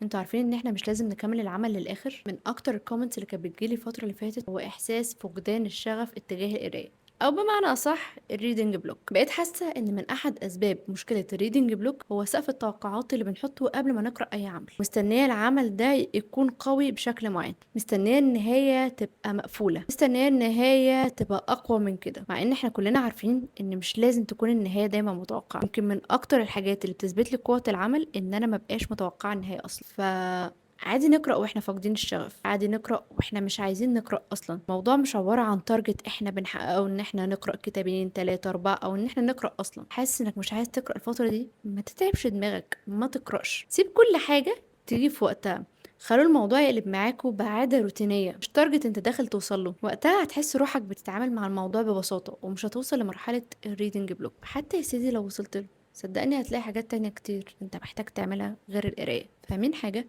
انتوا عارفين ان احنا مش لازم نكمل العمل للاخر؟ من اكتر الكومنتس اللي كانت بتجيلي الفتره اللي فاتت هو احساس فقدان الشغف اتجاه القرايه، او بمعنى اصح الريدنج بلوك. بقيت حاسه ان من احد اسباب مشكله الريدنج بلوك هو سقف التوقعات اللي بنحطه قبل ما نقرا اي عمل. مستنيه العمل ده يكون قوي بشكل معين، مستنيه النهايه تبقى مقفوله، مستنيه النهايه تبقى اقوى من كده، مع ان احنا كلنا عارفين ان مش لازم تكون النهايه دايما متوقعه. يمكن من اكتر الحاجات اللي بتثبت لي قوه العمل ان انا مبقاش متوقعه النهايه اصلا. عادي نقرأ واحنا فاقدين الشغف، عادي نقرأ واحنا مش عايزين نقرأ اصلا. الموضوع مش عبارة عن تارجت احنا بنحققه ان احنا نقرأ كتابين 3 4 او ان احنا نقرأ اصلا. حاسس انك مش عايز تقرأ الفترة دي، ما تتعبش دماغك، ما تقرأش، سيب كل حاجة تيجي في وقتها. خلوا الموضوع يقلب معاكوا بعادة روتينية، مش تارجت انت داخل توصله. وقتها هتحس روحك بتتعامل مع الموضوع ببساطة، ومش هتوصل لمرحلة الريدنج بلوك. حتى يا سيدي لو وصلت له، صدقني هتلاقي حاجات تانية كتير انت محتاج تعملها غير القراية. فاهمين حاجة؟